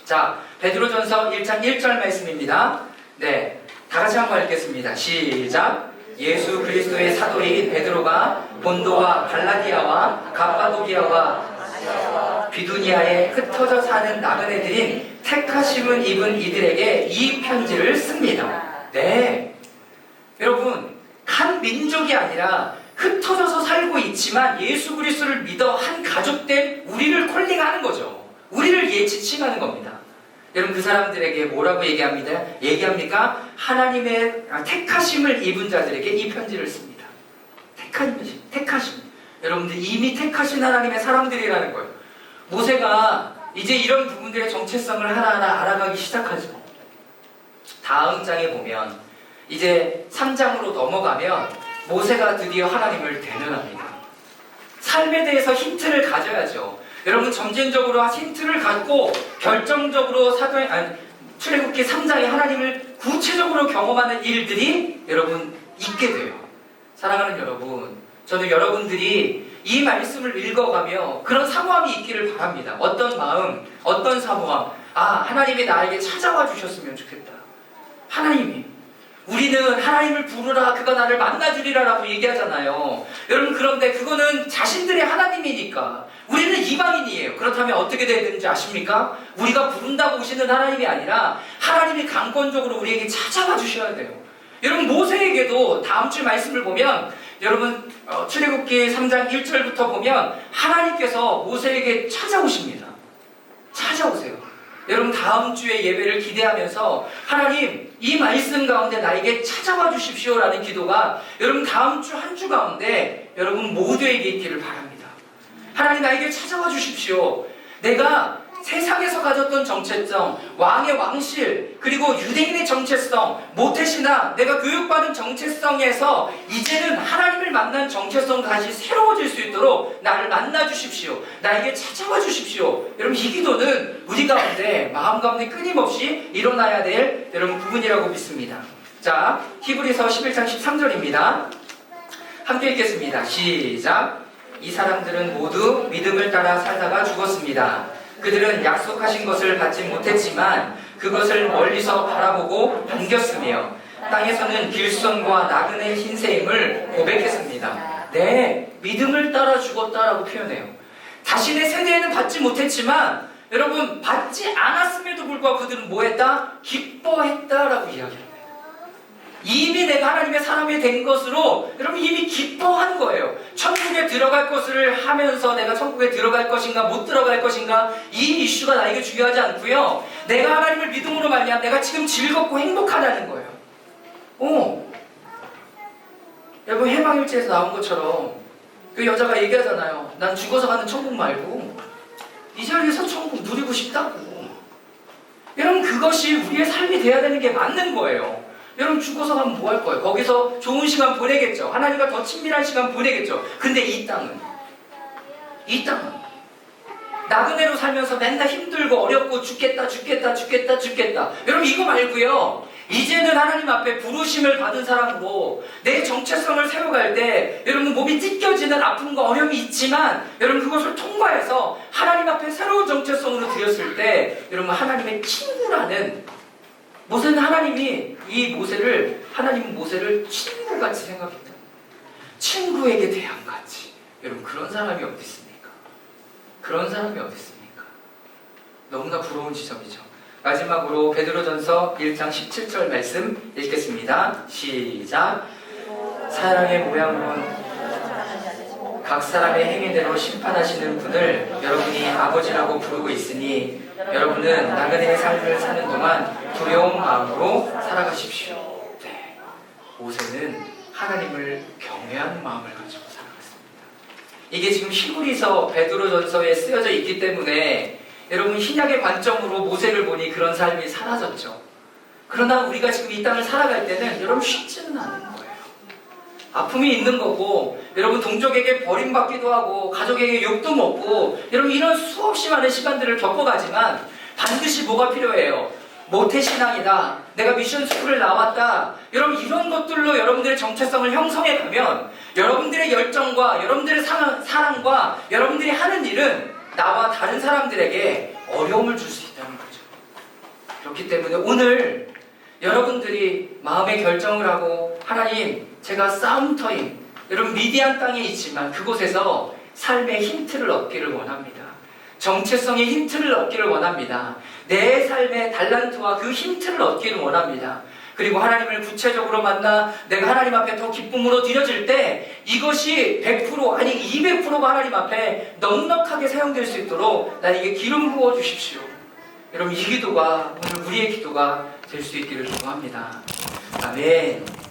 자, 베드로전서 1장 1절 말씀입니다. 네, 다 같이 한번 읽겠습니다. 시작. 예수 그리스도의 사도인 베드로가 본도와 갈라디아와 갑바도기아와 비두니아에 흩어져 사는 나그네들인 택하심을 입은 이들에게 이 편지를 씁니다. 네, 여러분 한 민족이 아니라 흩어져서 살고 있지만 예수 그리스도를 믿어 한 가족된 우리를 콜링하는 거죠. 우리를 지칭하는 겁니다. 여러분 그 사람들에게 뭐라고 얘기합니까? 하나님의 택하심을 입은 자들에게 이 편지를 씁니다. 택하심. 여러분들 이미 택하신 하나님의 사람들이라는 거예요. 모세가 이제 이런 부분들의 정체성을 하나하나 알아가기 시작하죠. 다음 장에 보면 이제 3장으로 넘어가면 모세가 드디어 하나님을 대면합니다. 삶에 대해서 힌트를 가져야죠. 여러분 점진적으로 힌트를 갖고 결정적으로 출애굽기 3장에 하나님을 구체적으로 경험하는 일들이 여러분 있게 돼요. 사랑하는 여러분, 저는 여러분들이 이 말씀을 읽어가며 그런 사모함이 있기를 바랍니다. 어떤 마음, 어떤 사모함. 하나님이 나에게 찾아와 주셨으면 좋겠다. 우리는 하나님을 부르라 그가 나를 만나주리라 라고 얘기하잖아요. 여러분 그런데 그거는 자신들의 하나님이니까 우리는 이방인이에요. 그렇다면 어떻게 돼야 되는지 아십니까? 우리가 부른다고 오시는 하나님이 아니라 하나님이 강권적으로 우리에게 찾아와 주셔야 돼요. 여러분 모세에게도 다음 주 말씀을 보면 여러분 출애굽기 3장 1절부터 보면 하나님께서 모세에게 찾아오십니다. 찾아오세요. 여러분 다음 주에 예배를 기대하면서 하나님 이 말씀 가운데 나에게 찾아와 주십시오라는 기도가 여러분 다음 주 한 주 가운데 여러분 모두에게 있기를 바랍니다. 하나님 나에게 찾아와 주십시오. 내가 세상에서 가졌던 정체성, 왕의 왕실, 그리고 유대인의 정체성, 모태신앙, 내가 교육받은 정체성에서 이제는 하나님을 만난 정체성 다시 새로워질 수 있도록 나를 만나 주십시오. 나에게 찾아와 주십시오. 여러분 이 기도는 우리 가운데 마음 가운데 끊임없이 일어나야 될 여러분 부분이라고 믿습니다. 자, 히브리서 11장 13절입니다. 함께 읽겠습니다. 시작. 이 사람들은 모두 믿음을 따라 살다가 죽었습니다. 그들은 약속하신 것을 받지 못했지만 그것을 멀리서 바라보고 반겼으며 땅에서는 길손과 나그네 흰새임을 고백했습니다. 네, 믿음을 따라 죽었다라고 표현해요. 자신의 세대에는 받지 못했지만 여러분 받지 않았음에도 불구하고 그들은 뭐했다? 기뻐했다라고 이야기합니다. 이미 내가 하나님의 사람이 된 것으로 여러분 이미 기뻐한 거예요. 천국에 들어갈 것을 하면서 내가 천국에 들어갈 것인가 못 들어갈 것인가 이 이슈가 나에게 중요하지 않고요. 내가 하나님을 믿음으로 말미암아 내가 지금 즐겁고 행복하다는 거예요. 여러분 해방일지에서 나온 것처럼 그 여자가 얘기하잖아요. 난 죽어서 가는 천국 말고 이 자리에서 천국 누리고 싶다고. 여러분 그것이 우리의 삶이 돼야 되는 게 맞는 거예요. 여러분 죽어서 가면 뭐 할 거예요? 거기서 좋은 시간 보내겠죠. 하나님과 더 친밀한 시간 보내겠죠. 근데 이 땅은 나그네로 살면서 맨날 힘들고 어렵고 죽겠다. 여러분 이거 말고요. 이제는 하나님 앞에 부르심을 받은 사람으로 내 정체성을 세워갈 때 여러분 몸이 찢겨지는 아픔과 어려움이 있지만 여러분 그것을 통과해서 하나님 앞에 새로운 정체성으로 드렸을 때 여러분 하나님의 친구라는 모세는 하나님은 모세를 친구같이 생각했다. 친구에게 대항같이. 여러분 그런 사람이 어디 있습니까? 그런 사람이 어디 있습니까? 너무나 부러운 지점이죠. 마지막으로 베드로전서 1장 17절 말씀 읽겠습니다. 시작. 사랑의 모양으로는 각 사람의 행위대로 심판하시는 분을 여러분이 아버지라고 부르고 있으니 여러분은 나그네의 삶을 사는 동안 두려운 마음으로 살아가십시오. 네. 모세는 하나님을 경외하는 마음을 가지고 살아갔습니다. 이게 지금 히브리서 베드로전서에 쓰여져 있기 때문에 여러분 신약의 관점으로 모세를 보니 그런 삶이 사라졌죠. 그러나 우리가 지금 이 땅을 살아갈 때는 여러분 쉽지는 않은 거예요. 아픔이 있는 거고 여러분 동족에게 버림받기도 하고 가족에게 욕도 먹고 여러분 이런 수없이 많은 시간들을 겪어가지만 반드시 뭐가 필요해요? 모태신앙이다. 내가 미션스쿨을 나왔다. 여러분 이런 것들로 여러분들의 정체성을 형성해 가면 여러분들의 열정과 여러분들의 사랑과 여러분들이 하는 일은 나와 다른 사람들에게 어려움을 줄 수 있다는 거죠. 그렇기 때문에 오늘 여러분들이 마음의 결정을 하고 하나님 제가 싸움터인 여러분 미디안 땅에 있지만 그곳에서 삶의 힌트를 얻기를 원합니다. 정체성의 힌트를 얻기를 원합니다. 내 삶의 달란트와 그 힌트를 얻기를 원합니다. 그리고 하나님을 구체적으로 만나 내가 하나님 앞에 더 기쁨으로 드려질 때 이것이 100% 아니 200%가 하나님 앞에 넉넉하게 사용될 수 있도록 나에게 기름 부어 주십시오. 여러분 이 기도가 오늘 우리의 기도가 될 수 있기를 기도합니다. 아멘.